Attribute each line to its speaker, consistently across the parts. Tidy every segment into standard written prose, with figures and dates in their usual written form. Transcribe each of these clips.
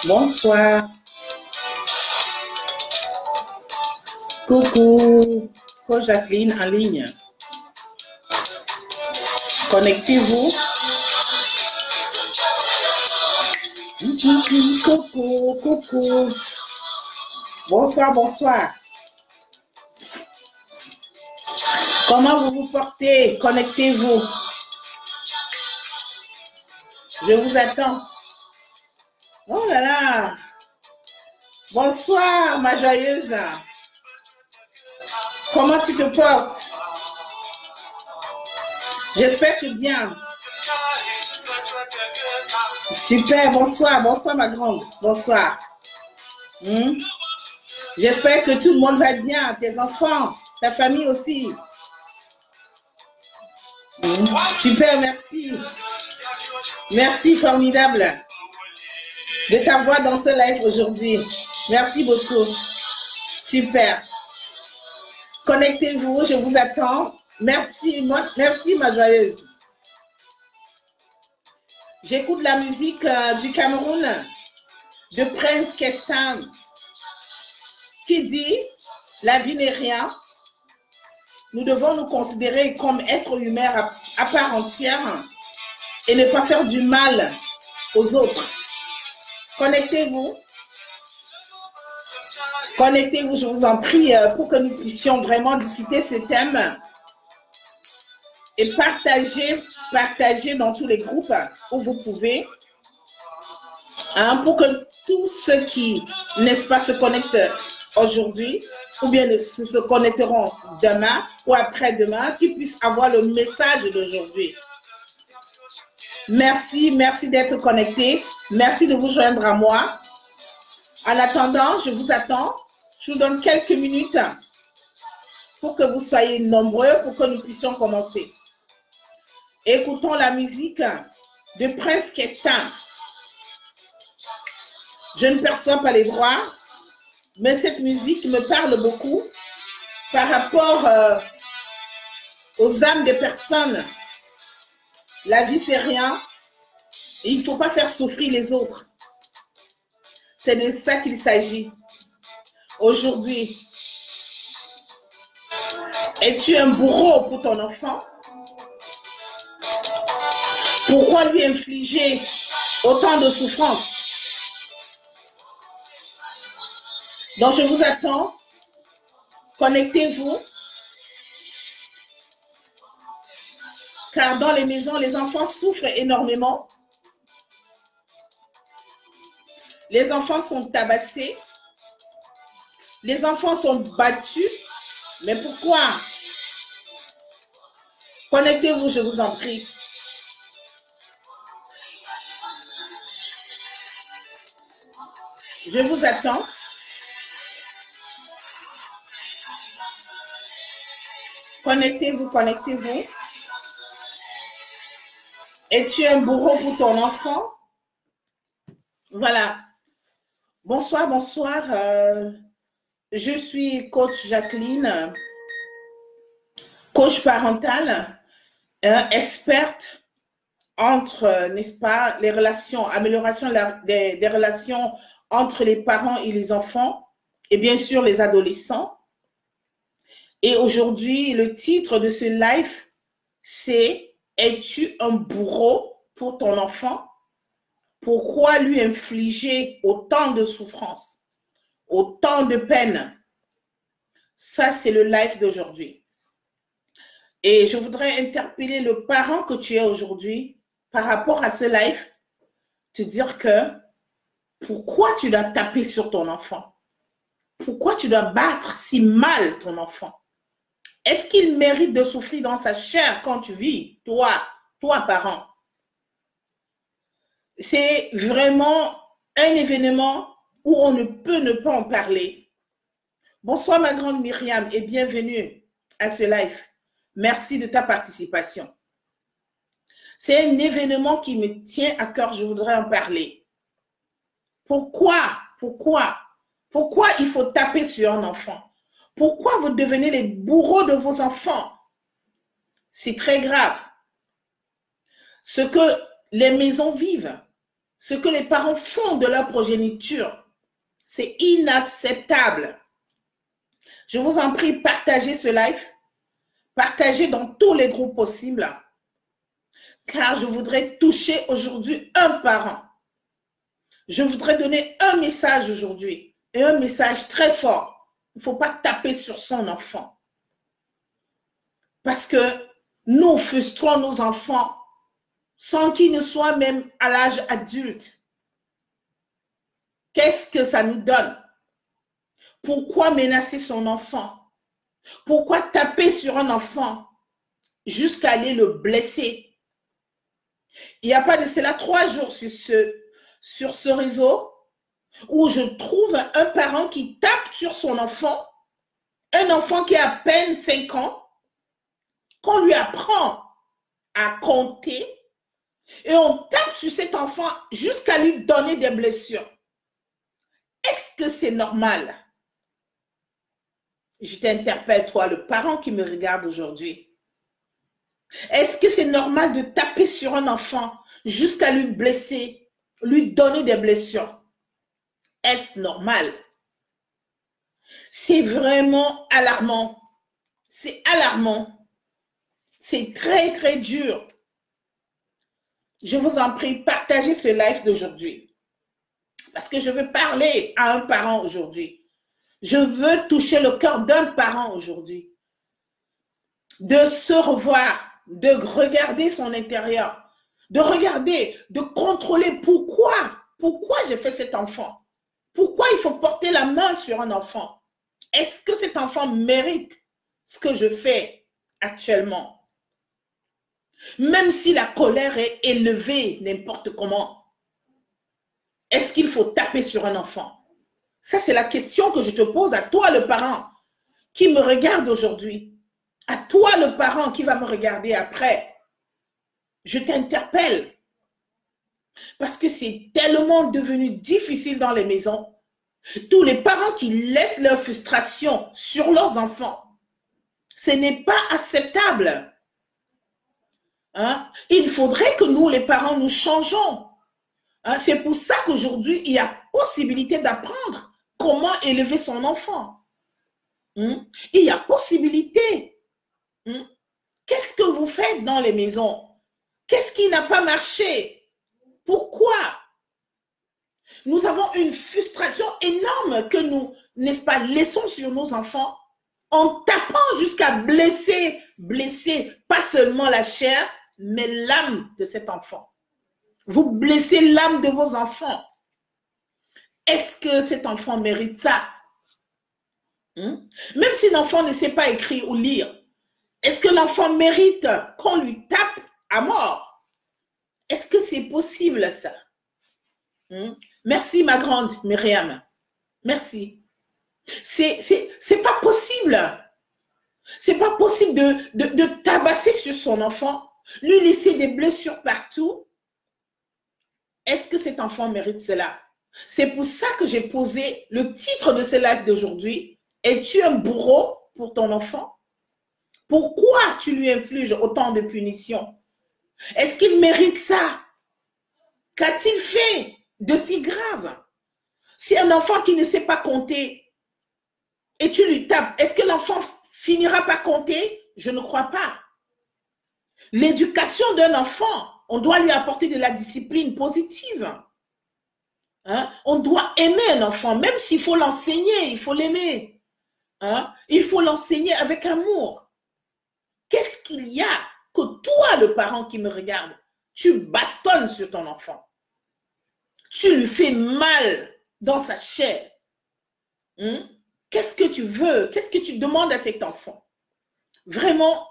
Speaker 1: Bonsoir. Coucou. Coach Jacqueline en ligne. Connectez-vous. Coucou, coucou. Bonsoir, bonsoir. Comment vous vous portez? Connectez-vous. Je vous attends. Oh là là. Bonsoir, ma joyeuse. Comment tu te portes? J'espère que bien. Super, bonsoir. Bonsoir, ma grande. Bonsoir. J'espère que tout le monde va bien. Tes enfants, ta famille aussi. Super, merci. Merci, formidable de t'avoir dans ce live aujourd'hui. Merci beaucoup. Super. Connectez-vous, je vous attends. Merci, merci ma joyeuse. J'écoute la musique du Cameroun de Prince Kestan qui dit « La vie n'est rien. Nous devons nous considérer comme êtres humains à part entière et ne pas faire du mal aux autres. » Connectez-vous. Connectez-vous, je vous en prie, pour que nous puissions vraiment discuter ce thème et partager dans tous les groupes où vous pouvez, pour que tous ceux qui, n'est-ce pas, se connectent aujourd'hui ou bien se connecteront demain ou après-demain, qu'ils puissent avoir le message d'aujourd'hui. Merci, merci d'être connectés. Merci de vous joindre à moi. En attendant, je vous attends. Je vous donne quelques minutes pour que vous soyez nombreux, pour que nous puissions commencer. Écoutons la musique de Prince Kestan. Je ne perçois pas les droits, mais cette musique me parle beaucoup par rapport aux âmes des personnes. La vie, c'est rien. Et il ne faut pas faire souffrir les autres. C'est de ça qu'il s'agit. Aujourd'hui, es-tu un bourreau pour ton enfant? Pourquoi lui infliger autant de souffrance? Donc, je vous attends. Connectez-vous. Car dans les maisons, les enfants souffrent énormément. Les enfants sont tabassés. Les enfants sont battus. Mais pourquoi? Connectez-vous, je vous en prie. Je vous attends. Connectez-vous, connectez-vous. Es-tu un bourreau pour ton enfant? Voilà. Bonsoir, bonsoir. Je suis coach Jacqueline, coach parentale, experte entre, n'est-ce pas, les relations, amélioration des relations entre les parents et les enfants, et bien sûr les adolescents. Et aujourd'hui, le titre de ce live, c'est « Es-tu un bourreau pour ton enfant? Pourquoi lui infliger autant de souffrance, autant de peine ?» Ça, c'est le live d'aujourd'hui. Et je voudrais interpeller le parent que tu es aujourd'hui par rapport à ce live, te dire que pourquoi tu dois taper sur ton enfant? Pourquoi tu dois battre si mal ton enfant? Est-ce qu'il mérite de souffrir dans sa chair quand tu vis, toi parent? C'est vraiment un événement où on ne peut ne pas en parler. Bonsoir ma grande Myriam et bienvenue à ce live. Merci de ta participation. C'est un événement qui me tient à cœur, je voudrais en parler. Pourquoi il faut taper sur un enfant? Pourquoi vous devenez les bourreaux de vos enfants? C'est très grave. Ce que les maisons vivent, ce que les parents font de leur progéniture. C'est inacceptable. Je vous en prie, partagez ce live. Partagez dans tous les groupes possibles. Car je voudrais toucher aujourd'hui un parent. Je voudrais donner un message aujourd'hui. Et un message très fort. Il ne faut pas taper sur son enfant. Parce que nous frustrons nos enfants sans qu'ils ne soient même à l'âge adulte. Qu'est-ce que ça nous donne? Pourquoi menacer son enfant? Pourquoi taper sur un enfant jusqu'à aller le blesser? Il n'y a pas de cela 3 jours sur ce réseau où je trouve un parent qui tape sur son enfant, un enfant qui a à peine 5 ans, qu'on lui apprend à compter et on tape sur cet enfant jusqu'à lui donner des blessures. Est-ce que c'est normal? Je t'interpelle, toi, le parent qui me regarde aujourd'hui. Est-ce que c'est normal de taper sur un enfant jusqu'à lui blesser, lui donner des blessures? Est-ce normal? C'est vraiment alarmant. C'est alarmant. C'est très, très dur. Je vous en prie, partagez ce live d'aujourd'hui. Parce que je veux parler à un parent aujourd'hui. Je veux toucher le cœur d'un parent aujourd'hui. De se revoir, de regarder son intérieur, de regarder, de contrôler pourquoi j'ai fait cet enfant. Pourquoi il faut porter la main sur un enfant? Est-ce que cet enfant mérite ce que je fais actuellement? Même si la colère est élevée n'importe comment, est-ce qu'il faut taper sur un enfant? Ça, c'est la question que je te pose à toi, le parent, qui me regarde aujourd'hui. À toi, le parent, qui va me regarder après. Je t'interpelle. Parce que c'est tellement devenu difficile dans les maisons. Tous les parents qui laissent leur frustration sur leurs enfants. Ce n'est pas acceptable. Hein? Il faudrait que nous, les parents, nous changeons. Hein? C'est pour ça qu'aujourd'hui, il y a possibilité d'apprendre comment élever son enfant. Il y a possibilité. Qu'est-ce que vous faites dans les maisons? Qu'est-ce qui n'a pas marché? Pourquoi? Nous avons une frustration énorme que nous, n'est-ce pas, laissons sur nos enfants en tapant jusqu'à blesser, pas seulement la chair, mais l'âme de cet enfant. Vous blessez l'âme de vos enfants. Est-ce que cet enfant mérite ça? Même si l'enfant ne sait pas écrire ou lire, est-ce que l'enfant mérite qu'on lui tape à mort? Est-ce que c'est possible ça? Merci ma grande Myriam. Merci. C'est pas possible. C'est pas possible de tabasser sur son enfant, lui laisser des blessures partout. Est-ce que cet enfant mérite cela? C'est pour ça que j'ai posé le titre de ce live d'aujourd'hui. Es-tu un bourreau pour ton enfant? Pourquoi tu lui infliges autant de punitions? Est-ce qu'il mérite ça? Qu'a-t-il fait de si grave? Si un enfant qui ne sait pas compter et tu lui tapes, est-ce que l'enfant finira par compter? Je ne crois pas. L'éducation d'un enfant, on doit lui apporter de la discipline positive. Hein? On doit aimer un enfant, même s'il faut l'enseigner, il faut l'aimer. Hein? Il faut l'enseigner avec amour. Qu'est-ce qu'il y a que toi, le parent qui me regarde, tu bastonnes sur ton enfant? Tu lui fais mal dans sa chair. Qu'est-ce que tu veux? Qu'est-ce que tu demandes à cet enfant? Vraiment,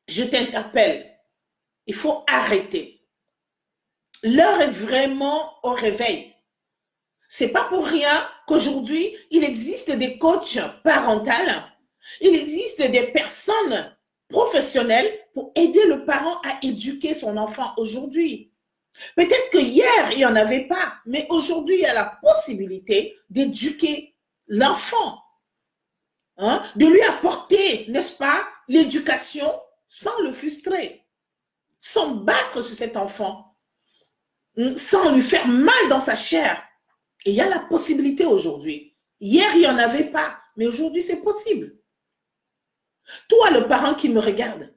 Speaker 1: je t'interpelle. Il faut arrêter. L'heure est vraiment au réveil. C'est pas pour rien qu'aujourd'hui, il existe des coachs parentaux, il existe des personnes professionnelles pour aider le parent à éduquer son enfant aujourd'hui. Peut-être que hier, il n'y en avait pas, mais aujourd'hui, il y a la possibilité d'éduquer l'enfant, hein, de lui apporter, n'est-ce pas, l'éducation sans le frustrer, sans battre sur cet enfant. sans lui faire mal dans sa chair. Et il y a la possibilité aujourd'hui. Hier, il n'y en avait pas, mais aujourd'hui, c'est possible. Toi, le parent qui me regarde,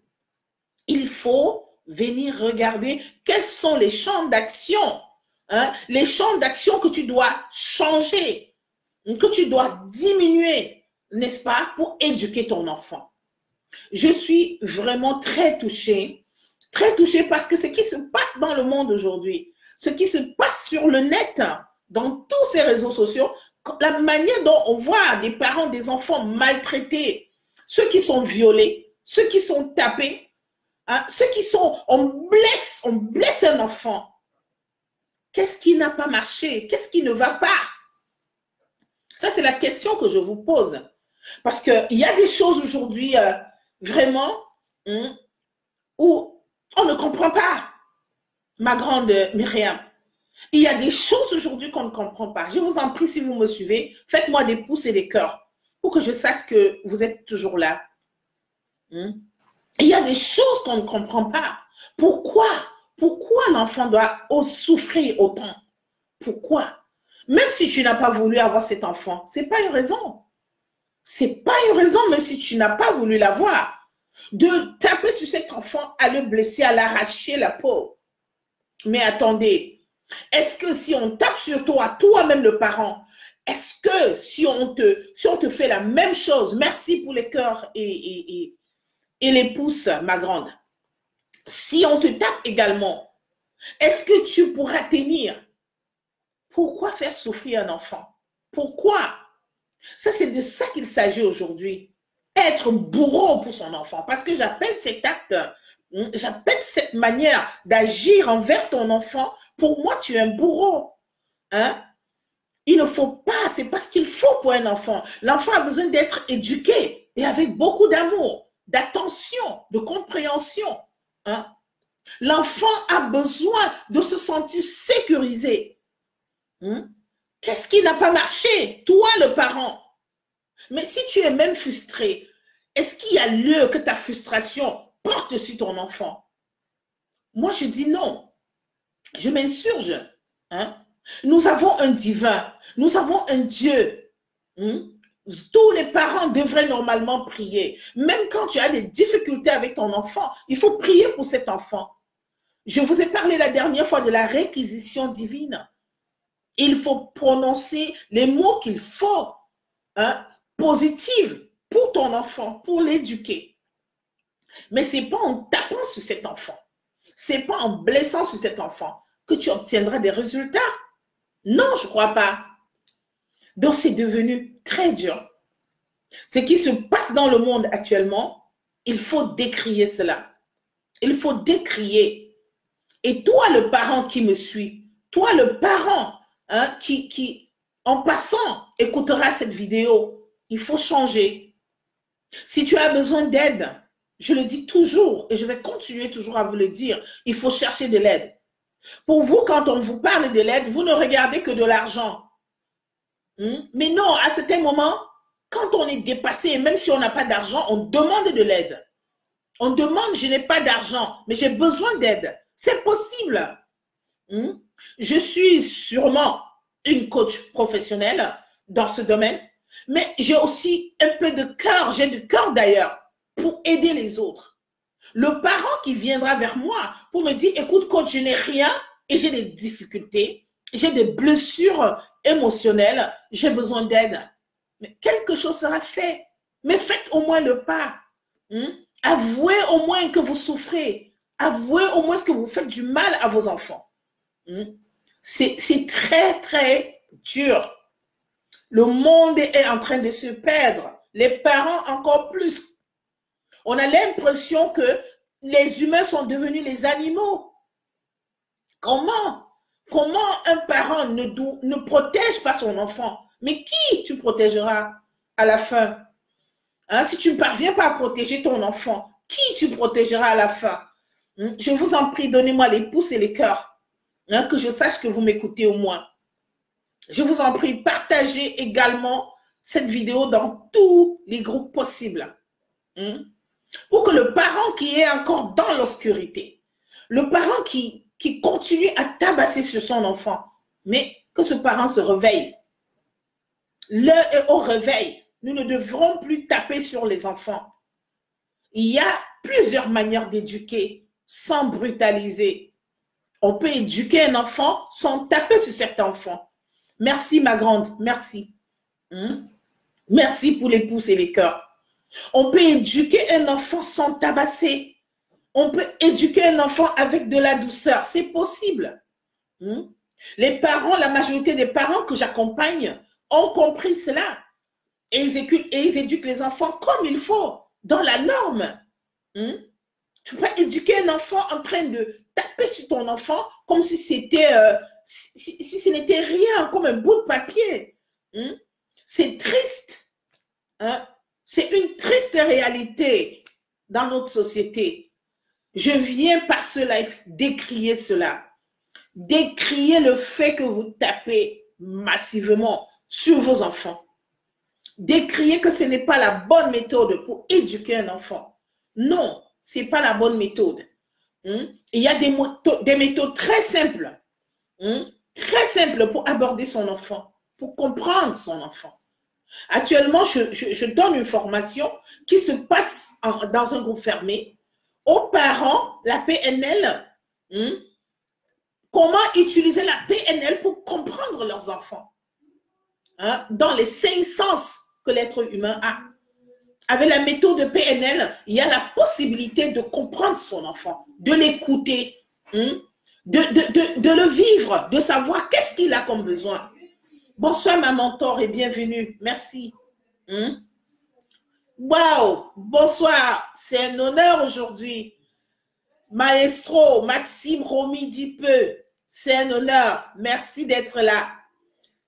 Speaker 1: il faut venir regarder quels sont les champs d'action, les champs d'action que tu dois changer, que tu dois diminuer, n'est-ce pas, pour éduquer ton enfant. Je suis vraiment très touchée parce que ce qui se passe dans le monde aujourd'hui, ce qui se passe sur le net, dans tous ces réseaux sociaux, la manière dont on voit des parents, des enfants maltraités, ceux qui sont violés, ceux qui sont tapés, ceux qui sont, on blesse un enfant. Qu'est-ce qui n'a pas marché? Qu'est-ce qui ne va pas? Ça, c'est la question que je vous pose. Parce qu'il y a des choses aujourd'hui, vraiment, où on ne comprend pas, ma grande Myriam. Il y a des choses aujourd'hui qu'on ne comprend pas. Je vous en prie, si vous me suivez, faites-moi des pouces et des cœurs pour que je sache que vous êtes toujours là. Il y a des choses qu'on ne comprend pas. Pourquoi l'enfant doit souffrir autant? Pourquoi? Même si tu n'as pas voulu avoir cet enfant, ce n'est pas une raison. Ce n'est pas une raison, même si tu n'as pas voulu l'avoir, de taper sur cet enfant, à le blesser, à l'arracher la peau. Mais attendez, est-ce que si on tape sur toi-même le parent, est-ce que si on te fait la même chose, merci pour les cœurs et les pouces, ma grande, si on te tape également, est-ce que tu pourras tenir? Pourquoi faire souffrir un enfant? Pourquoi? Ça, c'est de ça qu'il s'agit aujourd'hui. Être bourreau pour son enfant. Parce que j'appelle cet acte, j'appelle cette manière d'agir envers ton enfant, pour moi, tu es un bourreau. Il ne faut pas, c'est pas ce qu'il faut pour un enfant. L'enfant a besoin d'être éduqué et avec beaucoup d'amour, d'attention, de compréhension. L'enfant a besoin de se sentir sécurisé. Qu'est-ce qui n'a pas marché? Toi, le parent. Mais si tu es même frustré, est-ce qu'il y a lieu que ta frustration porte sur ton enfant? Moi, je dis non. Je m'insurge. Nous avons un divin. Nous avons un Dieu. Tous les parents devraient normalement prier. Même quand tu as des difficultés avec ton enfant, il faut prier pour cet enfant. Je vous ai parlé la dernière fois de la réquisition divine. Il faut prononcer les mots qu'il faut, positifs pour ton enfant, pour l'éduquer. Mais ce n'est pas en tapant sur cet enfant, ce n'est pas en blessant sur cet enfant que tu obtiendras des résultats. Non, je ne crois pas. Donc, c'est devenu très dur. Ce qui se passe dans le monde actuellement, il faut décrier cela. Il faut décrier. Et toi, le parent qui me suit, toi, le parent qui, en passant, écoutera cette vidéo, il faut changer. Si tu as besoin d'aide, je le dis toujours et je vais continuer toujours à vous le dire, il faut chercher de l'aide. Pour vous, quand on vous parle de l'aide, vous ne regardez que de l'argent. Mais non, à certains moments, quand on est dépassé, même si on n'a pas d'argent, on demande de l'aide. On demande, je n'ai pas d'argent, mais j'ai besoin d'aide. C'est possible. Je suis sûrement une coach professionnelle dans ce domaine, mais j'ai aussi un peu de cœur, j'ai du cœur d'ailleurs, pour aider les autres. Le parent qui viendra vers moi pour me dire, écoute coach, je n'ai rien et j'ai des difficultés, j'ai des blessures émotionnelles, j'ai besoin d'aide. Mais quelque chose sera fait. Mais faites au moins le pas. Avouez au moins que vous souffrez. Avouez au moins que vous faites du mal à vos enfants. C'est très, très dur. Le monde est en train de se perdre. Les parents encore plus. On a l'impression que les humains sont devenus les animaux. Comment un parent ne protège pas son enfant? Mais qui tu protégeras à la fin? Si tu ne parviens pas à protéger ton enfant, qui tu protégeras à la fin? Je vous en prie, donnez-moi les pouces et les cœurs, que je sache que vous m'écoutez au moins. Je vous en prie, partagez également cette vidéo dans tous les groupes possibles. Pour que le parent qui est encore dans l'obscurité, le parent qui qui continue à tabasser sur son enfant. Mais que ce parent se réveille. L'heure est au réveil. Nous ne devrons plus taper sur les enfants. Il y a plusieurs manières d'éduquer sans brutaliser. On peut éduquer un enfant sans taper sur cet enfant. Merci ma grande, merci. Merci pour les pouces et les cœurs. On peut éduquer un enfant sans tabasser. On peut éduquer un enfant avec de la douceur. C'est possible. Les parents, la majorité des parents que j'accompagne ont compris cela. Et ils éduquent les enfants comme il faut, dans la norme. Tu peux pas éduquer un enfant en train de taper sur ton enfant comme si c'était, si ce n'était rien, comme un bout de papier. C'est triste. C'est une triste réalité dans notre société. Je viens par ce live décrier cela. Décrier le fait que vous tapez massivement sur vos enfants. Décrier que ce n'est pas la bonne méthode pour éduquer un enfant. Non, ce n'est pas la bonne méthode. Il y a des méthodes très simples pour aborder son enfant, pour comprendre son enfant. Actuellement, je donne une formation qui se passe dans un groupe fermé aux parents, la PNL, comment utiliser la PNL pour comprendre leurs enfants, dans les 5 sens que l'être humain a. Avec la méthode de PNL, il y a la possibilité de comprendre son enfant, de l'écouter, de le vivre, de savoir qu'est-ce qu'il a comme besoin. Bonsoir ma mentor et bienvenue, merci. Waouh, bonsoir, c'est un honneur aujourd'hui. Maestro Maxime Romy Dipeux, c'est un honneur, merci d'être là.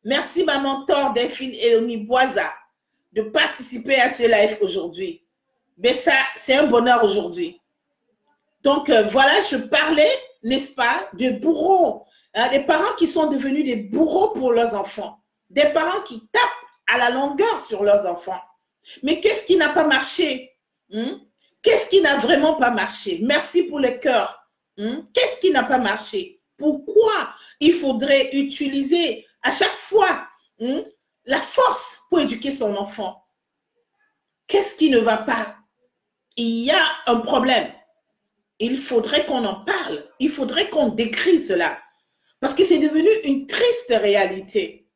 Speaker 1: Merci ma mentor Delphine Eloni Boisa de participer à ce live aujourd'hui. Mais ça, c'est un bonheur aujourd'hui. Donc voilà, je parlais, n'est-ce pas, de bourreaux, des parents qui sont devenus des bourreaux pour leurs enfants, des parents qui tapent à la longueur sur leurs enfants. Mais qu'est-ce qui n'a pas marché? Qu'est-ce qui n'a vraiment pas marché? Merci pour les cœurs. Qu'est-ce qui n'a pas marché? Pourquoi il faudrait utiliser à chaque fois la force pour éduquer son enfant? Qu'est-ce qui ne va pas? Il y a un problème. Il faudrait qu'on en parle. Il faudrait qu'on décrit cela. Parce que c'est devenu une triste réalité.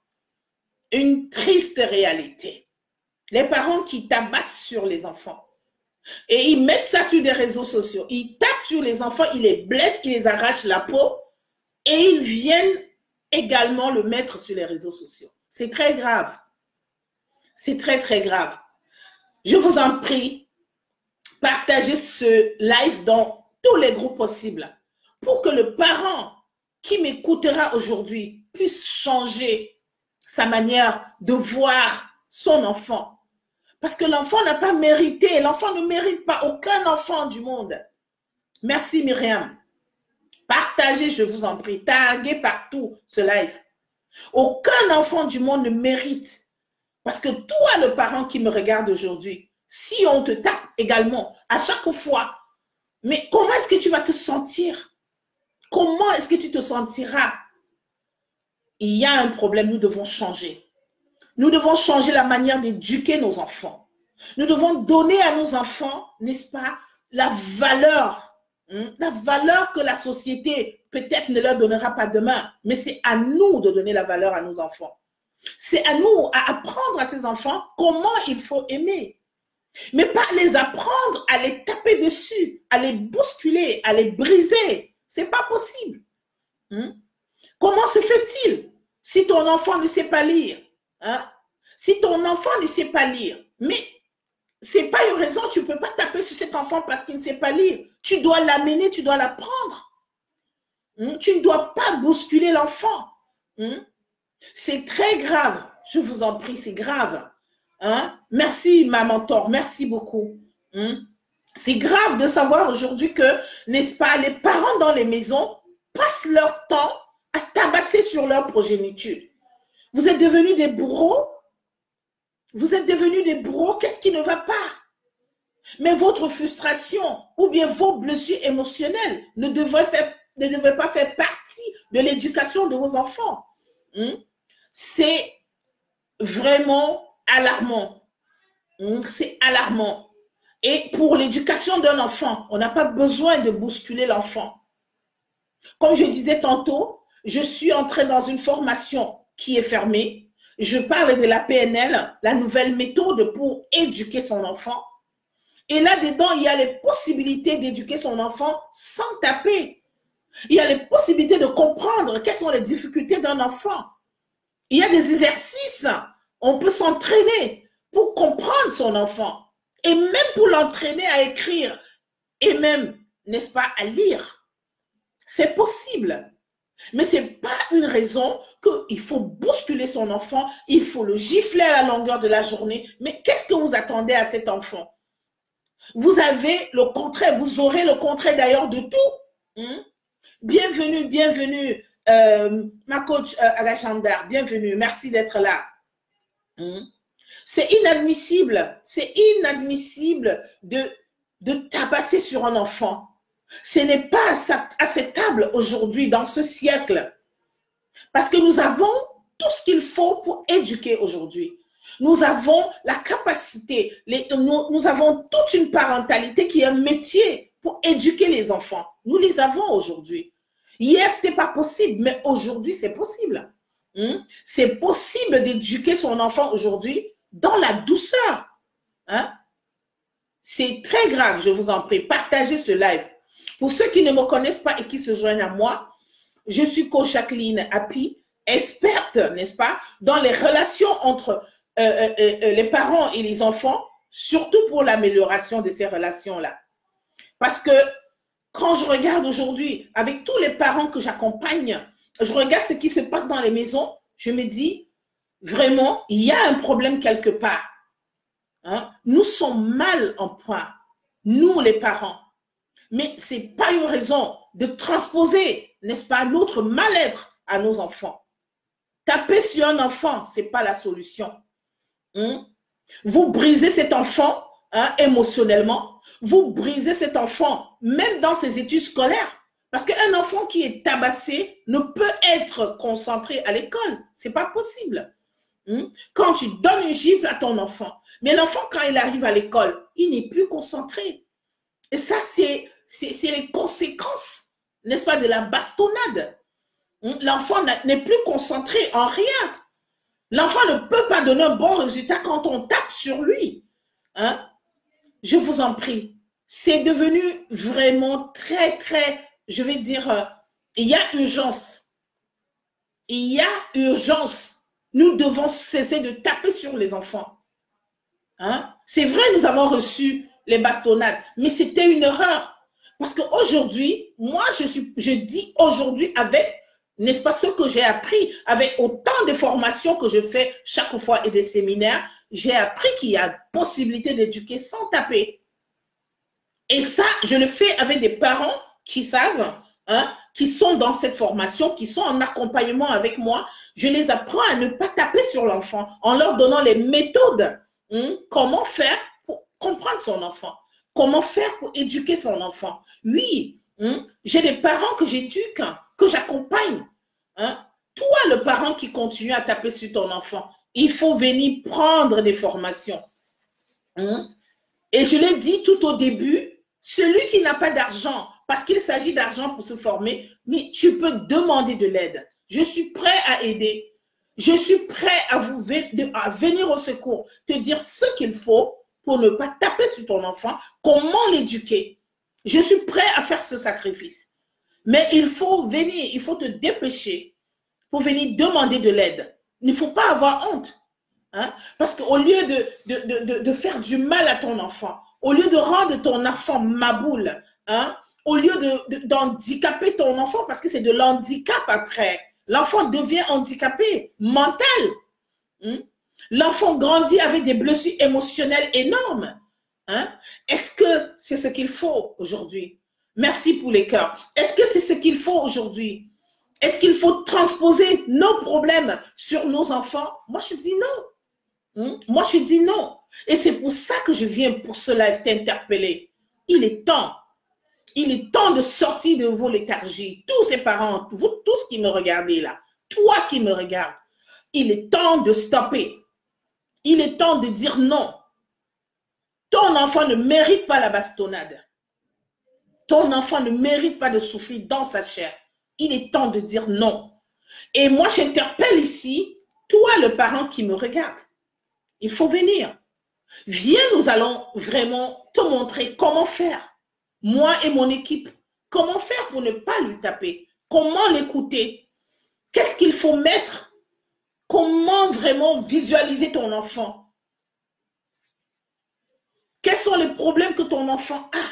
Speaker 1: Une triste réalité. Les parents qui tabassent sur les enfants. Et ils mettent ça sur des réseaux sociaux. Ils tapent sur les enfants, ils les blessent, ils les arrachent la peau. Et ils viennent également le mettre sur les réseaux sociaux. C'est très grave. C'est très, très grave. Je vous en prie, partagez ce live dans tous les groupes possibles pour que le parent qui m'écoutera aujourd'hui puisse changer sa manière de voir son enfant. Parce que l'enfant n'a pas mérité, l'enfant ne mérite pas, aucun enfant du monde. Merci Myriam. Partagez, je vous en prie, taguez partout ce live. Aucun enfant du monde ne mérite. Parce que toi, le parent qui me regarde aujourd'hui, si on te tape également à chaque fois, mais comment est-ce que tu vas te sentir? Comment est-ce que tu te sentiras? Il y a un problème, nous devons changer. Nous devons changer la manière d'éduquer nos enfants. Nous devons donner à nos enfants, n'est-ce pas, la valeur que la société peut-être ne leur donnera pas demain, mais c'est à nous de donner la valeur à nos enfants. C'est à nous à apprendre à ces enfants comment il faut aimer. Mais pas les apprendre à les taper dessus, à les bousculer, à les briser. Ce n'est pas possible. Comment se fait-il si ton enfant ne sait pas lire? Si ton enfant ne sait pas lire, mais ce n'est pas une raison, tu ne peux pas taper sur cet enfant parce qu'il ne sait pas lire. Tu dois l'amener, tu dois l'apprendre. Tu ne dois pas bousculer l'enfant. C'est très grave. Je vous en prie, c'est grave. Merci, ma mentor. Merci beaucoup. C'est grave de savoir aujourd'hui que, n'est-ce pas, les parents dans les maisons passent leur temps à tabasser sur leur progéniture. Vous êtes devenus des bourreaux. Vous êtes devenus des bourreaux. Qu'est-ce qui ne va pas? Mais votre frustration ou bien vos blessures émotionnelles ne devraient ne devrait pas faire partie de l'éducation de vos enfants. C'est vraiment alarmant. C'est alarmant. Et pour l'éducation d'un enfant, on n'a pas besoin de bousculer l'enfant. Comme je disais tantôt, je suis entrée dans une formation qui est fermée. Je parle de la PNL, la nouvelle méthode pour éduquer son enfant. Et là-dedans, il y a les possibilités d'éduquer son enfant sans taper. Il y a les possibilités de comprendre quelles sont les difficultés d'un enfant. Il y a des exercices. On peut s'entraîner pour comprendre son enfant. Et même pour l'entraîner à écrire. Et même, n'est-ce pas, à lire. C'est possible. Mais ce n'est pas une raison qu'il faut bousculer son enfant, il faut le gifler à la longueur de la journée. Mais qu'est-ce que vous attendez à cet enfant? Vous avez le contraire, vous aurez le contraire d'ailleurs de tout. Bienvenue, bienvenue, ma coach Agachandar, bienvenue, merci d'être là. C'est inadmissible de tabasser sur un enfant. Ce n'est pas acceptable aujourd'hui, dans ce siècle. Parce que nous avons tout ce qu'il faut pour éduquer aujourd'hui. Nous avons la capacité, nous avons toute une parentalité qui est un métier pour éduquer les enfants. Nous les avons aujourd'hui. Hier, ce n'était pas possible, mais aujourd'hui, c'est possible. C'est possible d'éduquer son enfant aujourd'hui dans la douceur. C'est très grave, je vous en prie. Partagez ce live. Pour ceux qui ne me connaissent pas et qui se joignent à moi, je suis coach Jacqueline Happy, experte, n'est-ce pas, dans les relations entre les parents et les enfants, surtout pour l'amélioration de ces relations-là. Parce que quand je regarde aujourd'hui, avec tous les parents que j'accompagne, je regarde ce qui se passe dans les maisons, je me dis, vraiment, il y a un problème quelque part. Nous sommes mal en point, nous les parents. Mais ce n'est pas une raison de transposer, n'est-ce pas, notre mal-être à nos enfants. Taper sur un enfant, ce n'est pas la solution. Vous brisez cet enfant émotionnellement, vous brisez cet enfant même dans ses études scolaires. Parce qu'un enfant qui est tabassé ne peut être concentré à l'école. Ce n'est pas possible. Quand tu donnes une gifle à ton enfant, mais l'enfant, quand il arrive à l'école, il n'est plus concentré. Et ça, c'est les conséquences, n'est-ce pas, de la bastonnade. L'enfant n'est plus concentré en rien. L'enfant ne peut pas donner un bon résultat quand on tape sur lui. Je vous en prie. C'est devenu vraiment très, très, je vais dire, il y a urgence. Il y a urgence. Nous devons cesser de taper sur les enfants. C'est vrai, nous avons reçu les bastonnades, mais c'était une erreur. Parce qu'aujourd'hui, moi, je dis aujourd'hui avec, n'est-ce pas, ce que j'ai appris, avec autant de formations que je fais chaque fois et des séminaires, j'ai appris qu'il y a possibilité d'éduquer sans taper. Et ça, je le fais avec des parents qui savent, qui sont dans cette formation, qui sont en accompagnement avec moi. Je les apprends à ne pas taper sur l'enfant en leur donnant les méthodes. Comment faire pour comprendre son enfant? Comment faire pour éduquer son enfant? Oui, j'ai des parents que j'éduque, que j'accompagne. Toi, le parent qui continue à taper sur ton enfant, il faut venir prendre des formations. Et je l'ai dit tout au début, celui qui n'a pas d'argent, parce qu'il s'agit d'argent pour se former, mais tu peux demander de l'aide. Je suis prêt à aider. Je suis prêt à venir au secours, te dire ce qu'il faut pour ne pas taper sur ton enfant, comment l'éduquer. Je suis prêt à faire ce sacrifice. Mais il faut venir, il faut te dépêcher pour venir demander de l'aide. Il ne faut pas avoir honte. Parce qu'au lieu de faire du mal à ton enfant, au lieu de rendre ton enfant maboule, au lieu d'handicaper ton enfant, parce que c'est de l'handicap après, l'enfant devient handicapé, mental. L'enfant grandit avec des blessures émotionnelles énormes. Est-ce que c'est ce qu'il faut aujourd'hui? Merci pour les cœurs. Est-ce que c'est ce qu'il faut aujourd'hui? Est-ce qu'il faut transposer nos problèmes sur nos enfants? Moi, je dis non. Moi, je dis non. Et c'est pour ça que je viens pour ce live t'interpeller. Il est temps. Il est temps de sortir de vos léthargies. Tous ces parents, vous tous qui me regardez là, toi qui me regardes, il est temps de stopper. Il est temps de dire non. Ton enfant ne mérite pas la bastonnade. Ton enfant ne mérite pas de souffrir dans sa chair. Il est temps de dire non. Et moi, j'interpelle ici, toi le parent qui me regarde. Il faut venir. Viens, nous allons vraiment te montrer comment faire. Moi et mon équipe, comment faire pour ne pas lui taper? Comment l'écouter? Qu'est-ce qu'il faut mettre? Comment vraiment visualiser ton enfant? Quels sont les problèmes que ton enfant a?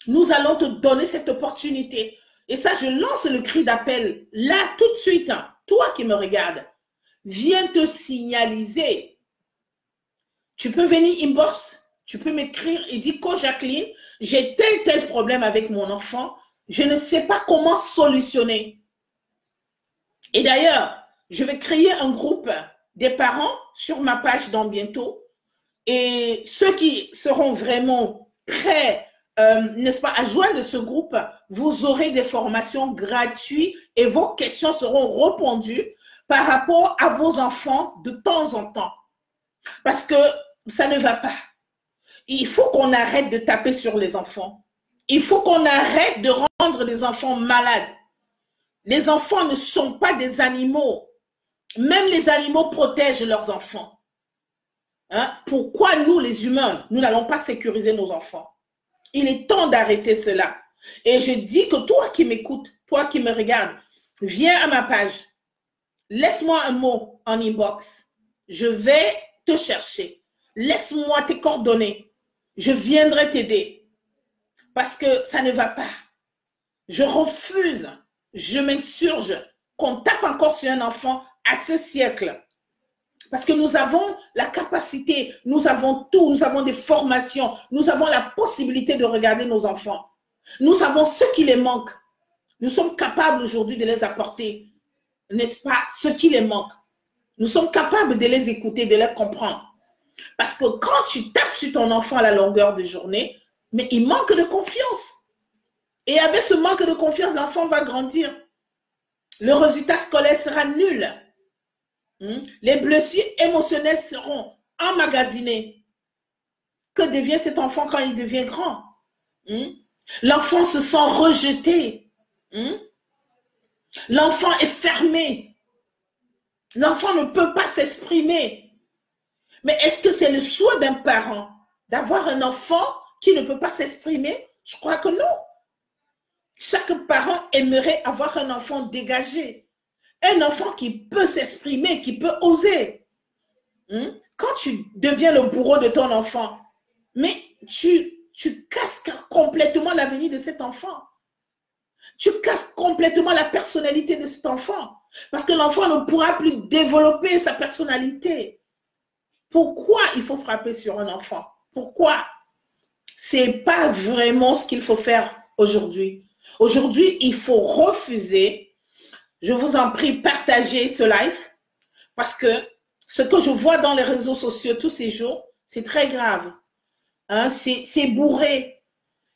Speaker 1: Nous allons te donner cette opportunité. Et ça, je lance le cri d'appel là, tout de suite. Hein. Toi qui me regardes, viens te signaliser. Tu peux venir inbox. Tu peux m'écrire et dire, Coach Jacqueline, j'ai tel problème avec mon enfant. Je ne sais pas comment solutionner. Et d'ailleurs, je vais créer un groupe des parents sur ma page dans bientôt. Et ceux qui seront vraiment prêts, n'est-ce pas, à joindre ce groupe, vous aurez des formations gratuites et vos questions seront répondues par rapport à vos enfants de temps en temps. Parce que ça ne va pas. Il faut qu'on arrête de taper sur les enfants. Il faut qu'on arrête de rendre les enfants malades. Les enfants ne sont pas des animaux. Même les animaux protègent leurs enfants. Hein? Pourquoi nous, les humains, nous n'allons pas sécuriser nos enfants? Il est temps d'arrêter cela. Et je dis que toi qui m'écoutes, toi qui me regardes, viens à ma page. Laisse-moi un mot en inbox. Je vais te chercher. Laisse-moi tes coordonnées. Je viendrai t'aider. Parce que ça ne va pas. Je refuse, je m'insurge qu'on tape encore sur un enfant à ce siècle. Parce que nous avons la capacité, nous avons tout, nous avons des formations, nous avons la possibilité de regarder nos enfants. Nous avons ce qui les manque. Nous sommes capables aujourd'hui de les apporter, n'est-ce pas, ce qui les manque. Nous sommes capables de les écouter, de les comprendre. Parce que quand tu tapes sur ton enfant à la longueur de journée, mais il manque de confiance. Et avec ce manque de confiance, l'enfant va grandir. Le résultat scolaire sera nul. Les blessures émotionnelles seront emmagasinées. Que devient cet enfant quand il devient grand? L'enfant se sent rejeté. L'enfant est fermé. L'enfant ne peut pas s'exprimer. Mais est-ce que c'est le souhait d'un parent d'avoir un enfant qui ne peut pas s'exprimer? Je crois que non. Chaque parent aimerait avoir un enfant dégagé. Un enfant qui peut s'exprimer, qui peut oser. Quand tu deviens le bourreau de ton enfant, mais tu casses complètement l'avenir de cet enfant. Tu casses complètement la personnalité de cet enfant. Parce que l'enfant ne pourra plus développer sa personnalité. Pourquoi il faut frapper sur un enfant? Pourquoi? Ce n'est pas vraiment ce qu'il faut faire aujourd'hui. Aujourd'hui, il faut refuser. Je vous en prie, partagez ce live. Parce que ce que je vois dans les réseaux sociaux tous ces jours, c'est très grave. C'est bourré.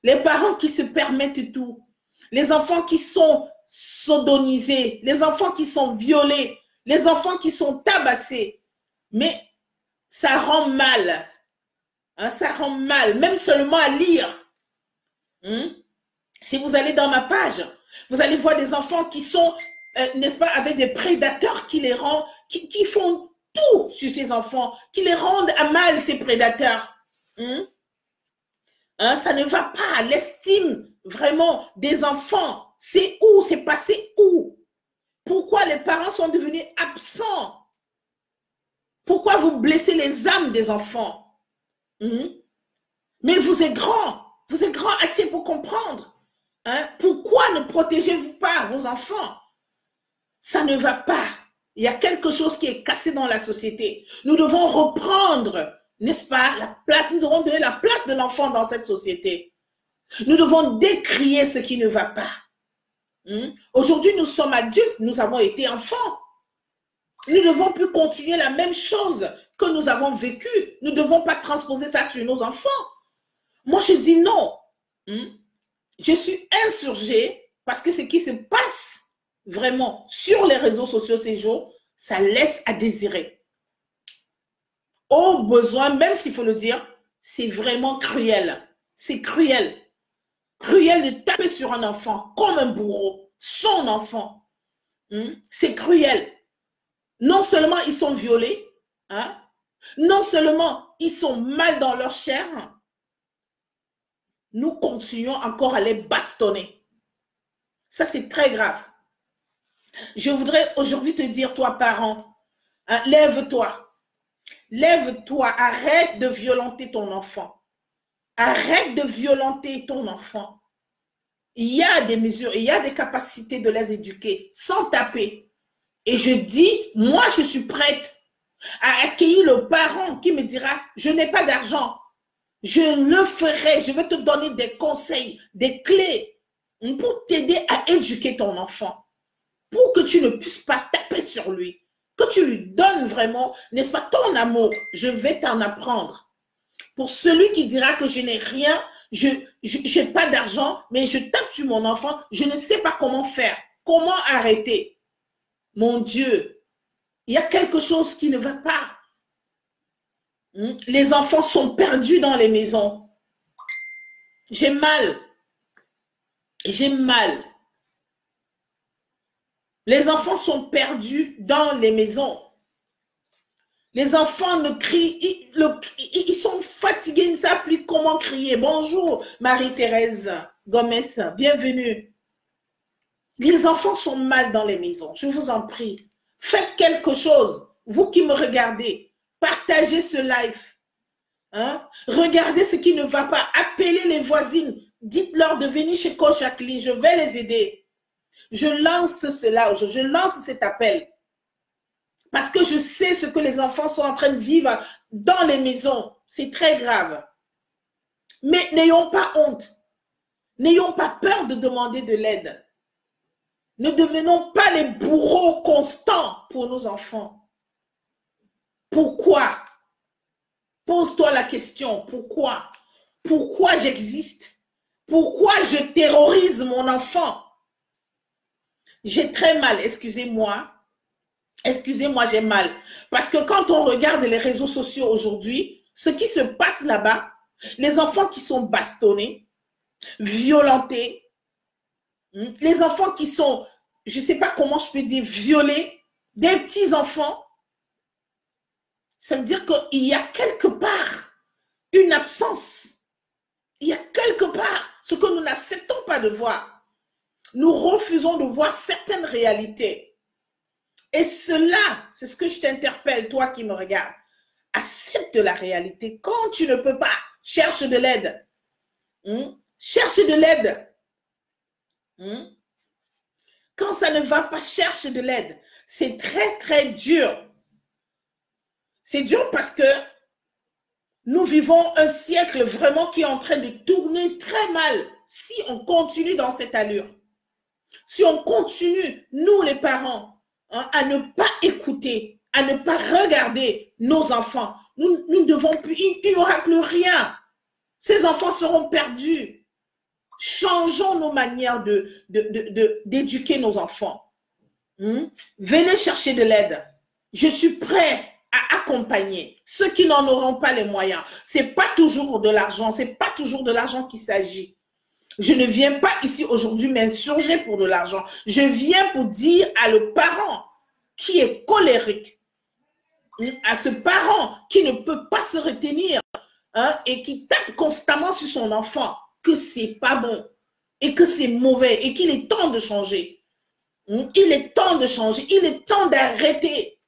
Speaker 1: Les parents qui se permettent tout. Les enfants qui sont sodomisés. Les enfants qui sont violés. Les enfants qui sont tabassés. Mais ça rend mal. Ça rend mal. Même seulement à lire. Si vous allez dans ma page, vous allez voir des enfants qui sont, n'est-ce pas, avec des prédateurs qui les rendent, qui font tout sur ces enfants, qui les rendent à mal, ces prédateurs. Ça ne va pas. L'estime vraiment des enfants, c'est où? C'est passé où? Pourquoi les parents sont devenus absents? Pourquoi vous blessez les âmes des enfants? Mais vous êtes grand assez pour comprendre. Pourquoi ne protégez-vous pas vos enfants? Ça ne va pas. Il y a quelque chose qui est cassé dans la société. Nous devons reprendre, n'est-ce pas, la place. Nous devons donner la place de l'enfant dans cette société. Nous devons décrier ce qui ne va pas. Aujourd'hui, nous sommes adultes, nous avons été enfants. Nous ne devons plus continuer la même chose que nous avons vécu. Nous ne devons pas transposer ça sur nos enfants. Moi, je dis non. je suis insurgée parce que ce qui se passe vraiment sur les réseaux sociaux ces jours, ça laisse à désirer. Au besoin, même s'il faut le dire, c'est vraiment cruel. C'est cruel. Cruel de taper sur un enfant comme un bourreau, son enfant. C'est cruel. Non seulement ils sont violés, hein, non seulement ils sont mal dans leur chair, nous continuons encore à les bastonner. Ça, c'est très grave. Je voudrais aujourd'hui te dire, toi, parent, hein, lève-toi. Lève-toi, arrête de violenter ton enfant. Arrête de violenter ton enfant. Il y a des mesures, il y a des capacités de les éduquer sans taper. Et je dis, moi, je suis prête à accueillir le parent qui me dira, je n'ai pas d'argent. Je le ferai, je vais te donner des conseils, des clés pour t'aider à éduquer ton enfant. Pour que tu ne puisses pas taper sur lui. Que tu lui donnes vraiment, n'est-ce pas, ton amour. Je vais t'en apprendre. Pour celui qui dira que je n'ai rien, je n'ai pas d'argent, mais je tape sur mon enfant, je ne sais pas comment faire. Comment arrêter? Mon Dieu, il y a quelque chose qui ne va pas. Les enfants sont perdus dans les maisons. J'ai mal. J'ai mal. Les enfants sont perdus dans les maisons. Les enfants ne crient, ils sont fatigués, ils ne savent plus comment crier. Bonjour Marie-Thérèse Gomez, bienvenue. Les enfants sont mal dans les maisons, je vous en prie. Faites quelque chose, vous qui me regardez. Partagez ce live. Hein? Regardez ce qui ne va pas. Appelez les voisines. Dites-leur de venir chez Coach Jacqueline, je vais les aider. Je lance cela, je lance cet appel. Parce que je sais ce que les enfants sont en train de vivre dans les maisons. C'est très grave. Mais n'ayons pas honte. N'ayons pas peur de demander de l'aide. Ne devenons pas les bourreaux constants pour nos enfants. Pourquoi? Pose-toi la question. Pourquoi? Pourquoi j'existe? Pourquoi je terrorise mon enfant? J'ai très mal, excusez-moi. Excusez-moi, j'ai mal. Parce que quand on regarde les réseaux sociaux aujourd'hui, ce qui se passe là-bas, les enfants qui sont bastonnés, violentés, les enfants qui sont, je ne sais pas comment je peux dire, violés, des petits enfants, ça veut dire qu'il y a quelque part une absence. Il y a quelque part ce que nous n'acceptons pas de voir. Nous refusons de voir certaines réalités. Et cela, c'est ce que je t'interpelle, toi qui me regardes. Accepte la réalité. Quand tu ne peux pas, cherche de l'aide. Cherche de l'aide. Quand ça ne va pas, cherche de l'aide. C'est très, très dur. C'est dur parce que nous vivons un siècle vraiment qui est en train de tourner très mal si on continue dans cette allure. Si on continue, nous les parents, à ne pas écouter, à ne pas regarder nos enfants, nous ne devons plus, il n'y aura plus rien. Ces enfants seront perdus. Changeons nos manières d'éduquer nos enfants. Venez chercher de l'aide. Je suis prêt à accompagner ceux qui n'en auront pas les moyens. Ce n'est pas toujours de l'argent, ce n'est pas toujours de l'argent qu'il s'agit. Je ne viens pas ici aujourd'hui m'insurger pour de l'argent. Je viens pour dire à le parent qui est colérique, à ce parent qui ne peut pas se retenir et qui tape constamment sur son enfant que c'est pas bon et que c'est mauvais et qu'il est temps de changer. Il est temps de changer, il est temps d'arrêter.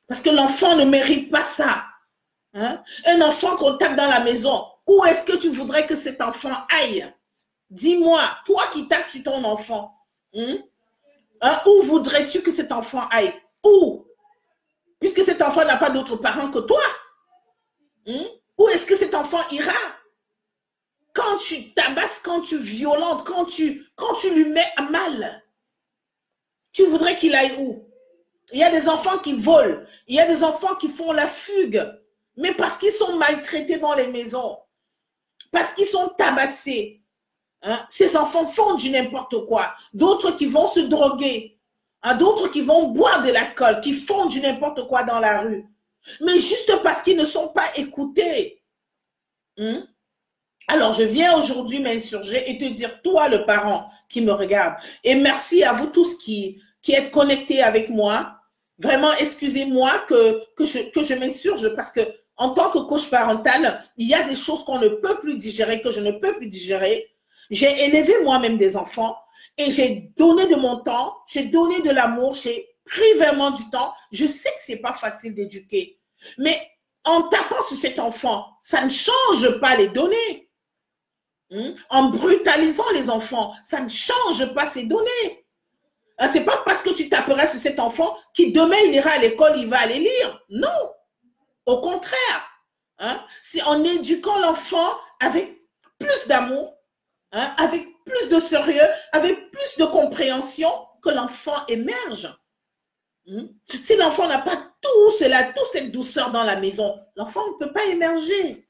Speaker 1: Parce que l'enfant ne mérite pas ça. Un enfant qu'on tape dans la maison, où est-ce que tu voudrais que cet enfant aille? Dis-moi, toi qui tapes sur ton enfant, où voudrais-tu que cet enfant aille? Où? Puisque cet enfant n'a pas d'autres parents que toi. Où est-ce que cet enfant ira? Quand tu tabasses, quand tu violentes, quand tu lui mets à mal, tu voudrais qu'il aille où? Il y a des enfants qui volent, il y a des enfants qui font la fugue, mais parce qu'ils sont maltraités dans les maisons, parce qu'ils sont tabassés, Hein? Ces enfants font du n'importe quoi. D'autres qui vont se droguer. Hein? D'autres qui vont boire de l'alcool, qui font du n'importe quoi dans la rue. Mais juste parce qu'ils ne sont pas écoutés. Hein? Alors, je viens aujourd'hui m'insurger et te dire, toi, le parent qui me regarde, et merci à vous tous qui êtes connectés avec moi. Vraiment, excusez-moi que je m'insurge parce que en tant que coach parental, il y a des choses qu'on ne peut plus digérer, que je ne peux plus digérer. J'ai élevé moi-même des enfants et j'ai donné de mon temps, j'ai donné de l'amour, j'ai pris vraiment du temps. Je sais que c'est pas facile d'éduquer, mais en tapant sur cet enfant, ça ne change pas les données. En brutalisant les enfants, ça ne change pas ces données. Ce n'est pas parce que tu taperas sur cet enfant qui demain il ira à l'école, il va aller lire. Non, au contraire. C'est en éduquant l'enfant avec plus d'amour, avec plus de sérieux, avec plus de compréhension que l'enfant émerge. Si l'enfant n'a pas tout cela, toute cette douceur dans la maison, l'enfant ne peut pas émerger.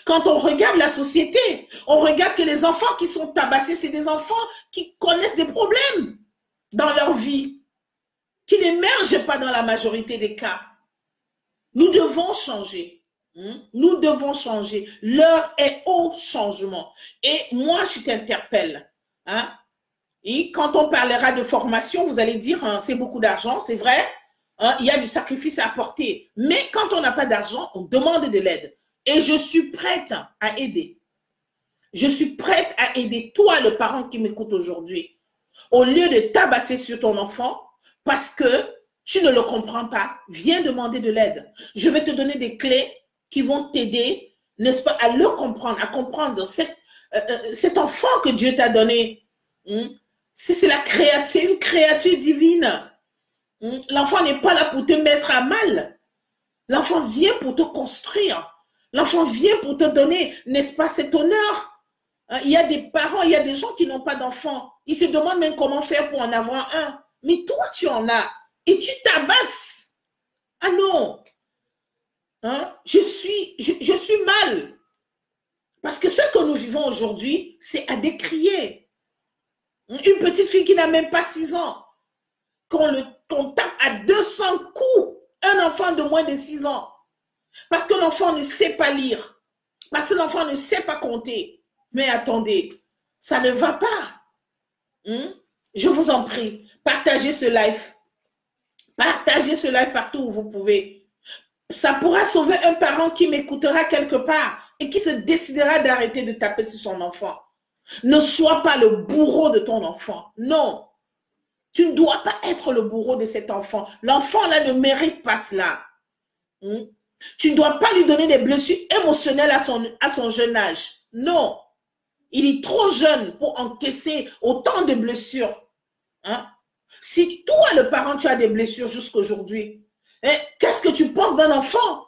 Speaker 1: Quand on regarde la société, on regarde que les enfants qui sont tabassés, c'est des enfants qui connaissent des problèmes dans leur vie, qui n'émergent pas dans la majorité des cas. Nous devons changer. Nous devons changer. L'heure est au changement. Et moi, je t'interpelle. Et quand on parlera de formation, vous allez dire, c'est beaucoup d'argent, c'est vrai. Il y a du sacrifice à apporter. Mais quand on n'a pas d'argent, on demande de l'aide. Et je suis prête à aider. Je suis prête à aider toi, le parent qui m'écoute aujourd'hui. Au lieu de tabasser sur ton enfant, parce que tu ne le comprends pas, viens demander de l'aide. Je vais te donner des clés qui vont t'aider, n'est-ce pas, à le comprendre, à comprendre cet enfant que Dieu t'a donné. C'est une créature divine. L'enfant n'est pas là pour te mettre à mal. L'enfant vient pour te construire. L'enfant vient pour te donner, n'est-ce pas, cet honneur. Il y a des parents, il y a des gens qui n'ont pas d'enfants. Ils se demandent même comment faire pour en avoir un. Mais toi, tu en as. Et tu tabasses. Ah non. Je suis mal. Parce que ce que nous vivons aujourd'hui, c'est à décrier. Une petite fille qui n'a même pas 6 ans, qu'on tape à 200 coups, un enfant de moins de 6 ans. Parce que l'enfant ne sait pas lire. Parce que l'enfant ne sait pas compter. Mais attendez, ça ne va pas. Je vous en prie, partagez ce live. Partagez ce live partout où vous pouvez. Ça pourra sauver un parent qui m'écoutera quelque part et qui se décidera d'arrêter de taper sur son enfant. Ne sois pas le bourreau de ton enfant. Non. Tu ne dois pas être le bourreau de cet enfant. L'enfant là ne mérite pas cela. Tu ne dois pas lui donner des blessures émotionnelles à son jeune âge. Non. Il est trop jeune pour encaisser autant de blessures. Si toi, le parent, tu as des blessures jusqu'aujourd'hui, qu'est-ce que tu penses d'un enfant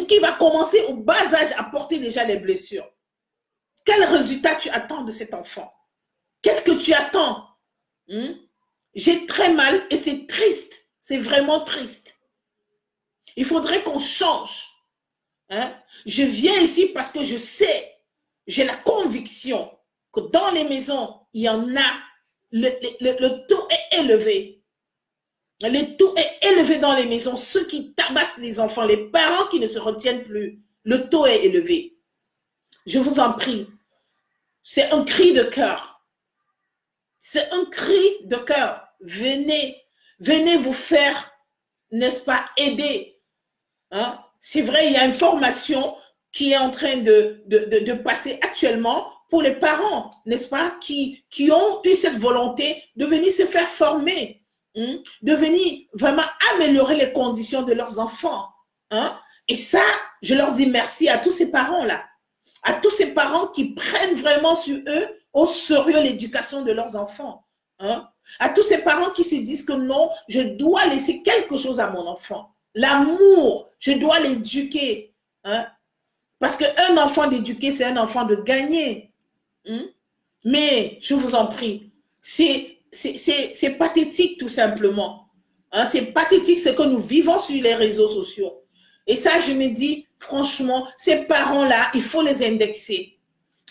Speaker 1: qui va commencer au bas âge à porter déjà les blessures? Quel résultat tu attends de cet enfant? Qu'est-ce que tu attends? J'ai très mal et c'est triste. C'est vraiment triste. Il faudrait qu'on change. Je viens ici parce que je sais, j'ai la conviction que dans les maisons, il y en a, le taux est élevé. Le taux est élevé dans les maisons. Ceux qui tabassent les enfants, les parents qui ne se retiennent plus, le taux est élevé. Je vous en prie. C'est un cri de cœur. C'est un cri de cœur. Venez vous faire, n'est-ce pas, aider. C'est vrai, il y a une formation qui est en train de passer actuellement pour les parents, n'est-ce pas, qui ont eu cette volonté de venir se faire former, de venir vraiment améliorer les conditions de leurs enfants. Et ça, je leur dis merci à tous ces parents-là, à tous ces parents qui prennent vraiment sur eux au sérieux l'éducation de leurs enfants. À tous ces parents qui se disent que non, je dois laisser quelque chose à mon enfant. L'amour, je dois l'éduquer. Parce qu'un enfant d'éduquer, c'est un enfant de gagner. Mais, je vous en prie, c'est pathétique tout simplement. C'est pathétique ce que nous vivons sur les réseaux sociaux. Et ça, je me dis, franchement, ces parents-là, il faut les indexer.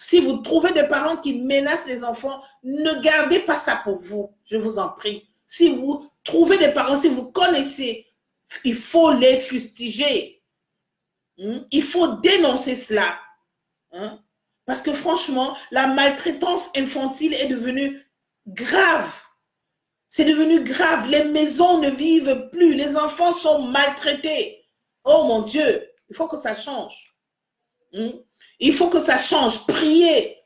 Speaker 1: Si vous trouvez des parents qui menacent les enfants, ne gardez pas ça pour vous, je vous en prie. Si vous trouvez des parents, si vous connaissez, il faut les fustiger. Il faut dénoncer cela. Parce que franchement, la maltraitance infantile est devenue grave. C'est devenu grave. Les maisons ne vivent plus. Les enfants sont maltraités. Oh mon Dieu, il faut que ça change. Il faut que ça change. Priez.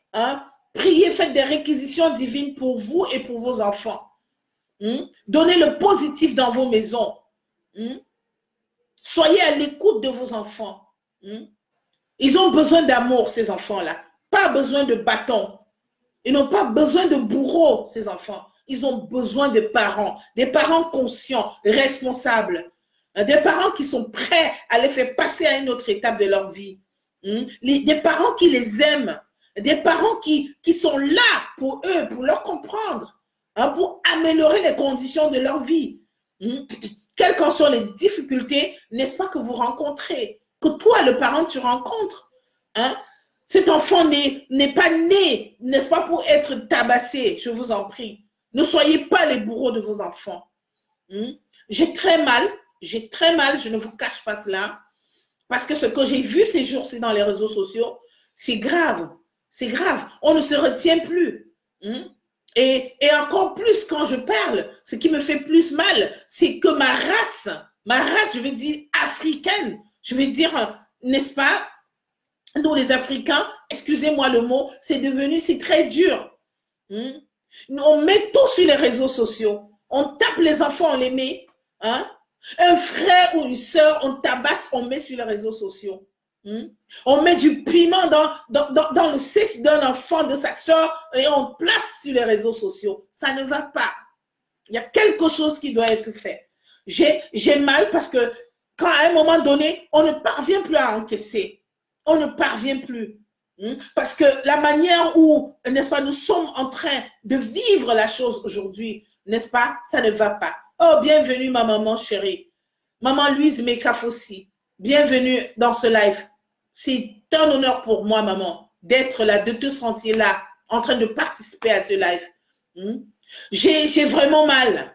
Speaker 1: Priez, faites des réquisitions divines pour vous et pour vos enfants. Donnez le positif dans vos maisons. Soyez à l'écoute de vos enfants. Ils ont besoin d'amour, ces enfants-là. Pas besoin de bâton. Ils n'ont pas besoin de bourreaux, ces enfants. Ils ont besoin de parents. Des parents conscients, responsables. Des parents qui sont prêts à les faire passer à une autre étape de leur vie. Des parents qui les aiment. Des parents qui sont là pour eux, pour leur comprendre. Pour améliorer les conditions de leur vie. Quelles qu'en soient les difficultés, n'est-ce pas, que vous rencontrez, que toi, le parent, tu rencontres. Cet enfant n'est pas né, n'est-ce pas, pour être tabassé, je vous en prie. Ne soyez pas les bourreaux de vos enfants. J'ai très mal, je ne vous cache pas cela, parce que ce que j'ai vu ces jours-ci dans les réseaux sociaux, c'est grave, on ne se retient plus. Et encore plus quand je parle, ce qui me fait plus mal, c'est que ma race, je veux dire africaine, je veux dire, n'est-ce pas, nous les Africains, excusez-moi le mot, c'est très dur. On met tout sur les réseaux sociaux. On tape les enfants, on les met. Un frère ou une soeur, on tabasse, on met sur les réseaux sociaux. On met du piment dans le sexe d'un enfant, de sa soeur, et on place sur les réseaux sociaux. Ça ne va pas. Il y a quelque chose qui doit être fait. J'ai mal parce que quand à un moment donné, on ne parvient plus à encaisser. On ne parvient plus. Parce que la manière où, n'est-ce pas, nous sommes en train de vivre la chose aujourd'hui, n'est-ce pas, ça ne va pas. Oh, bienvenue ma maman chérie. Maman Louise Mekafossi, bienvenue dans ce live. C'est un honneur pour moi, maman, d'être là, de te sentir là, en train de participer à ce live. J'ai vraiment mal.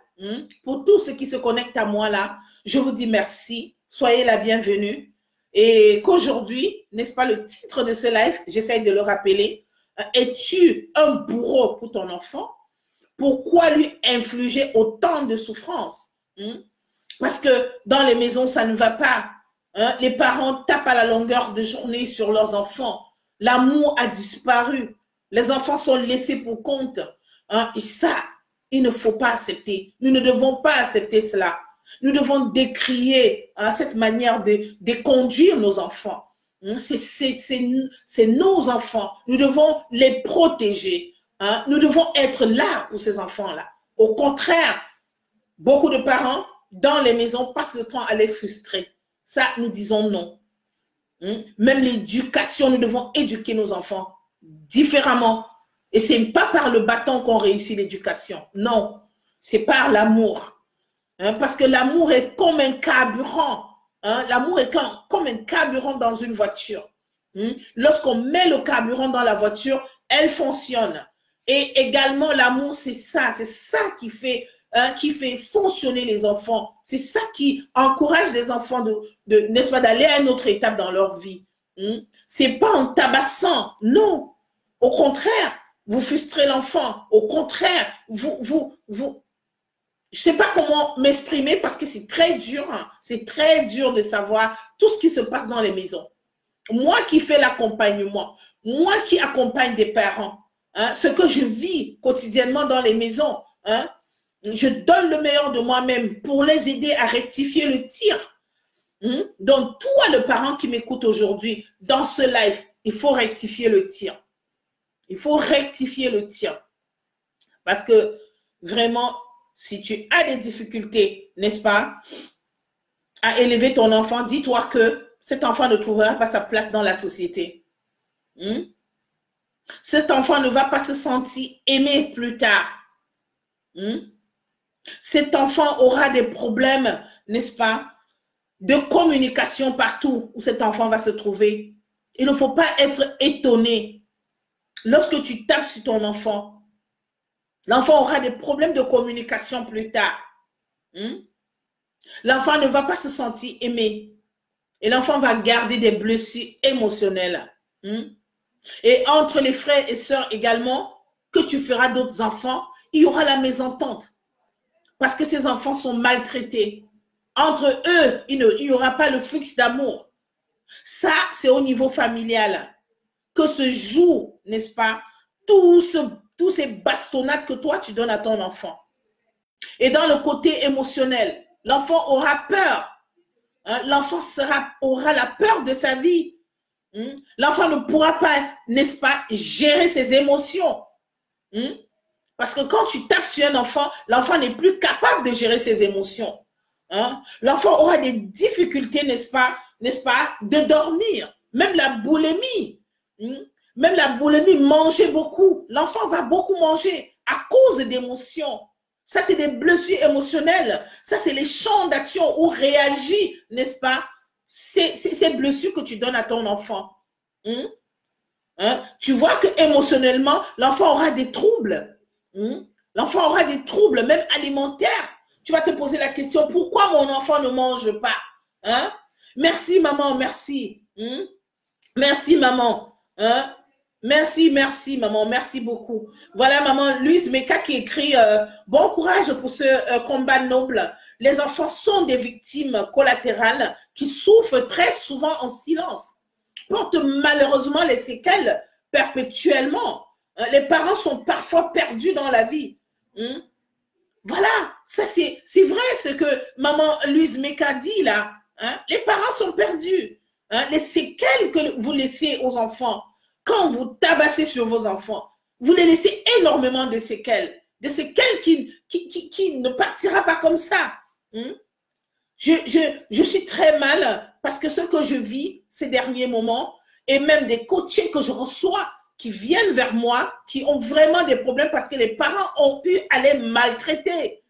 Speaker 1: Pour tous ceux qui se connectent à moi là, je vous dis merci. Soyez la bienvenue. Et qu'aujourd'hui, n'est-ce pas, le titre de ce live, j'essaie de le rappeler, es-tu un bourreau pour ton enfant? Pourquoi lui infliger autant de souffrance? Parce que dans les maisons, ça ne va pas. Les parents tapent à la longueur de journée sur leurs enfants. L'amour a disparu. Les enfants sont laissés pour compte. Et ça, il ne faut pas accepter. Nous ne devons pas accepter cela. Nous devons décrier cette manière de conduire nos enfants. C'est nos enfants. Nous devons les protéger. Nous devons être là pour ces enfants-là. Au contraire, beaucoup de parents dans les maisons passent le temps à les frustrer. Ça, nous disons non. Même l'éducation, nous devons éduquer nos enfants différemment. Et ce n'est pas par le bâton qu'on réussit l'éducation. Non, c'est par l'amour. Parce que l'amour est comme un carburant. L'amour est comme un carburant dans une voiture. Lorsqu'on met le carburant dans la voiture, elle fonctionne. Et également, l'amour, c'est ça qui fait fonctionner les enfants. C'est ça qui encourage les enfants n'est-ce pas, d'aller à une autre étape dans leur vie. C'est pas en tabassant, non. Au contraire, vous frustrez l'enfant. Au contraire, je ne sais pas comment m'exprimer parce que c'est très dur. C'est très dur de savoir tout ce qui se passe dans les maisons. Moi qui fais l'accompagnement, moi qui accompagne des parents, ce que je vis quotidiennement dans les maisons, je donne le meilleur de moi-même pour les aider à rectifier le tir. Donc, toi, le parent qui m'écoute aujourd'hui, dans ce live, il faut rectifier le tir. Il faut rectifier le tir. Parce que vraiment, si tu as des difficultés, n'est-ce pas, à élever ton enfant, dis-toi que cet enfant ne trouvera pas sa place dans la société. Cet enfant ne va pas se sentir aimé plus tard. Cet enfant aura des problèmes, n'est-ce pas, de communication partout où cet enfant va se trouver. Il ne faut pas être étonné. lorsque tu tapes sur ton enfant, l'enfant aura des problèmes de communication plus tard. L'enfant ne va pas se sentir aimé. Et l'enfant va garder des blessures émotionnelles. Et entre les frères et sœurs également, que tu feras d'autres enfants, il y aura la mésentente. Parce que ces enfants sont maltraités. Entre eux, il n'y aura pas le flux d'amour. Ça, c'est au niveau familial que se joue, n'est-ce pas, tous ces bastonnades que toi, tu donnes à ton enfant. Et dans le côté émotionnel, l'enfant aura peur. L'enfant aura la peur de sa vie. L'enfant ne pourra pas, n'est-ce pas, gérer ses émotions. Parce que quand tu tapes sur un enfant, l'enfant n'est plus capable de gérer ses émotions. L'enfant aura des difficultés, n'est-ce pas, de dormir. Même la boulimie. Même la boulimie, manger beaucoup. L'enfant va beaucoup manger à cause d'émotions. Ça, c'est des blessures émotionnelles. Ça, c'est les champs d'action où réagit, n'est-ce pas, ces blessures que tu donnes à ton enfant. Tu vois que émotionnellement, l'enfant aura des troubles. L'enfant aura des troubles, même alimentaires. Tu vas te poser la question, pourquoi mon enfant ne mange pas? Merci, maman, merci. Merci, maman. Merci, maman, merci beaucoup. Voilà, maman Louise Meka qui écrit bon courage pour ce combat noble. Les enfants sont des victimes collatérales qui souffrent très souvent en silence, portent malheureusement les séquelles perpétuellement. Les parents sont parfois perdus dans la vie. Voilà, ça c'est vrai ce que maman Louise Meka dit là. Les parents sont perdus. Les séquelles que vous laissez aux enfants, quand vous tabassez sur vos enfants, vous les laissez énormément de séquelles qui ne partira pas comme ça. Je suis très mal parce que ce que je vis ces derniers moments, et même des coachés que je reçois qui viennent vers moi, qui ont vraiment des problèmes parce que les parents ont eu à les maltraiter.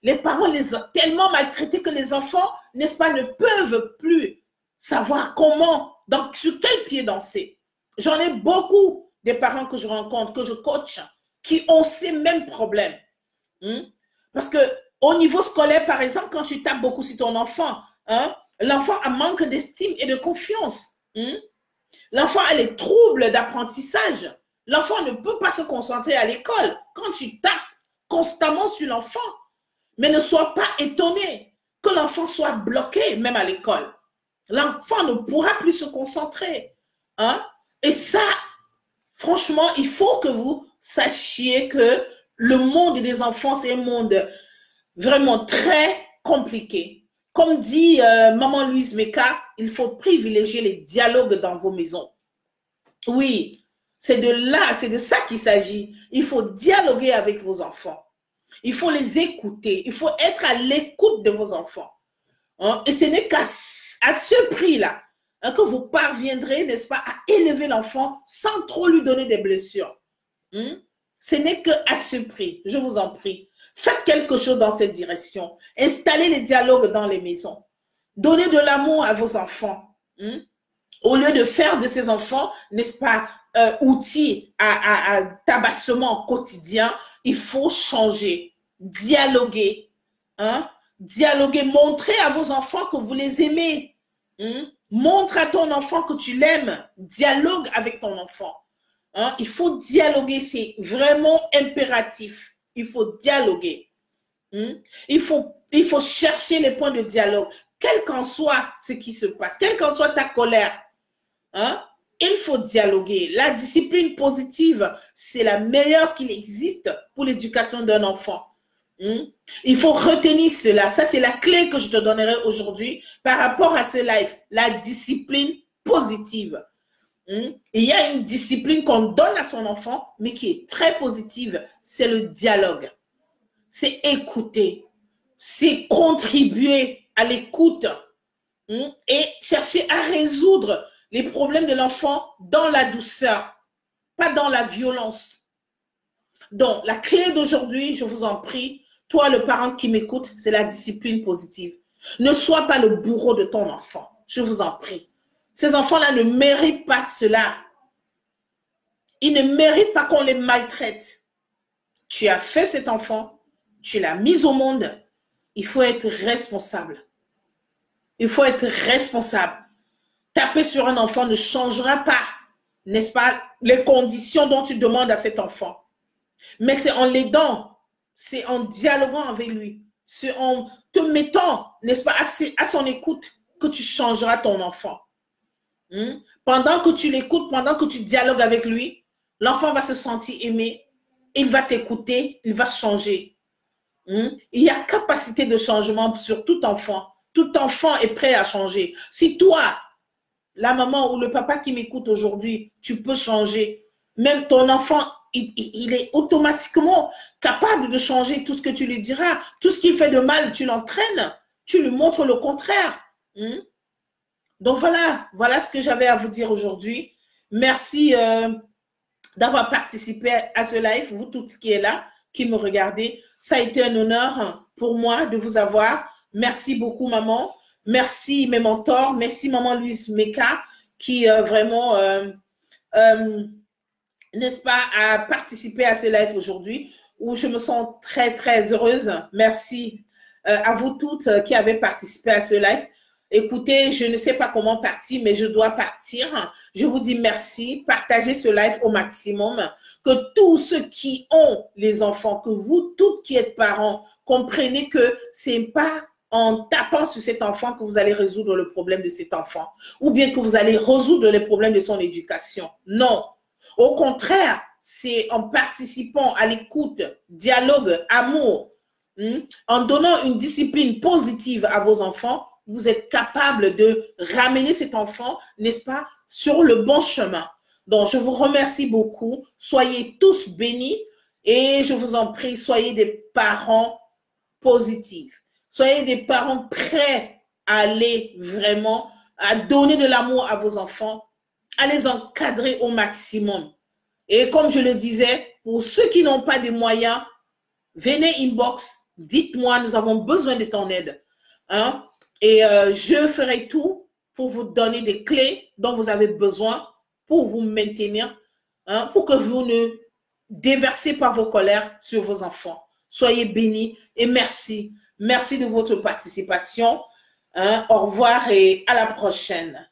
Speaker 1: Les parents les ont tellement maltraités que les enfants, n'est-ce pas, ne peuvent plus savoir comment, donc sur quel pied danser. J'en ai beaucoup des parents que je rencontre, que je coach, qui ont ces mêmes problèmes. Parce que au niveau scolaire, par exemple, quand tu tapes beaucoup sur ton enfant, l'enfant a manque d'estime et de confiance. L'enfant a les troubles d'apprentissage. L'enfant ne peut pas se concentrer à l'école. Quand tu tapes constamment sur l'enfant, mais ne sois pas étonné que l'enfant soit bloqué, même à l'école. L'enfant ne pourra plus se concentrer. Et ça, franchement, il faut que vous sachiez que le monde des enfants, c'est un monde vraiment très compliqué. Comme dit maman Louise Meka, il faut privilégier les dialogues dans vos maisons. Oui, c'est de ça qu'il s'agit. Il faut dialoguer avec vos enfants. Il faut les écouter. Il faut être à l'écoute de vos enfants. Et ce n'est qu'à ce prix-là que vous parviendrez, n'est-ce pas, à élever l'enfant sans trop lui donner des blessures. Ce n'est qu'à ce prix, je vous en prie. Faites quelque chose dans cette direction. Installez les dialogues dans les maisons. Donnez de l'amour à vos enfants. Au lieu de faire de ces enfants, n'est-ce pas, outils à tabassement quotidien, il faut changer, dialoguer. Dialoguer, montrer à vos enfants que vous les aimez. Montre à ton enfant que tu l'aimes. Dialogue avec ton enfant. Il faut dialoguer, c'est vraiment impératif. Il faut dialoguer. Il faut chercher les points de dialogue. Quel qu'en soit ce qui se passe, quelle qu'en soit ta colère, il faut dialoguer. La discipline positive, c'est la meilleure qu'il existe pour l'éducation d'un enfant. Il faut retenir cela. Ça, c'est la clé que je te donnerai aujourd'hui par rapport à ce live. La discipline positive. Il y a une discipline qu'on donne à son enfant, mais qui est très positive. C'est le dialogue. C'est écouter. C'est contribuer à l'écoute. Et chercher à résoudre les problèmes de l'enfant dans la douceur, pas dans la violence. Donc, la clé d'aujourd'hui, je vous en prie, toi le parent qui m'écoute, c'est la discipline positive. Ne sois pas le bourreau de ton enfant, je vous en prie. Ces enfants-là ne méritent pas cela. Ils ne méritent pas qu'on les maltraite. Tu as fait cet enfant, tu l'as mis au monde. Il faut être responsable. Il faut être responsable. Taper sur un enfant ne changera pas, n'est-ce pas, les conditions dont tu demandes à cet enfant. Mais c'est en l'aidant, c'est en dialoguant avec lui, c'est en te mettant, n'est-ce pas, à son écoute que tu changeras ton enfant. Pendant que tu l'écoutes, pendant que tu dialogues avec lui, l'enfant va se sentir aimé, il va t'écouter, il va changer. Il y a capacité de changement sur tout enfant. Tout enfant est prêt à changer. Si toi, la maman ou le papa qui m'écoute aujourd'hui, tu peux changer. Même ton enfant, il est automatiquement capable de changer tout ce que tu lui diras. Tout ce qu'il fait de mal, tu l'entraînes. Tu lui montres le contraire. Donc voilà ce que j'avais à vous dire aujourd'hui. Merci d'avoir participé à ce live, vous toutes qui êtes là, qui me regardez. Ça a été un honneur pour moi de vous avoir. Merci beaucoup, maman. Merci, mes mentors. Merci, maman Louise Meka, qui vraiment, n'est-ce pas, a participé à ce live aujourd'hui, où je me sens très, très heureuse. Merci à vous toutes qui avez participé à ce live. Écoutez, je ne sais pas comment partir, mais je dois partir. Je vous dis merci. Partagez ce live au maximum. Que tous ceux qui ont les enfants, que vous toutes qui êtes parents, comprenez que ce n'est pas en tapant sur cet enfant que vous allez résoudre le problème de cet enfant, ou bien que vous allez résoudre les problèmes de son éducation. Non. Au contraire, c'est en participant à l'écoute, dialogue, amour, en donnant une discipline positive à vos enfants, vous êtes capable de ramener cet enfant, n'est-ce pas, sur le bon chemin. Donc, je vous remercie beaucoup. Soyez tous bénis et je vous en prie, soyez des parents positifs. Soyez des parents prêts à aller vraiment, à donner de l'amour à vos enfants, à les encadrer au maximum. Et comme je le disais, pour ceux qui n'ont pas de moyens, venez inbox, dites-moi, nous avons besoin de ton aide. Et je ferai tout pour vous donner des clés dont vous avez besoin pour vous maintenir, pour que vous ne déversez pas vos colères sur vos enfants. Soyez bénis et merci. Merci de votre participation. Au revoir et à la prochaine.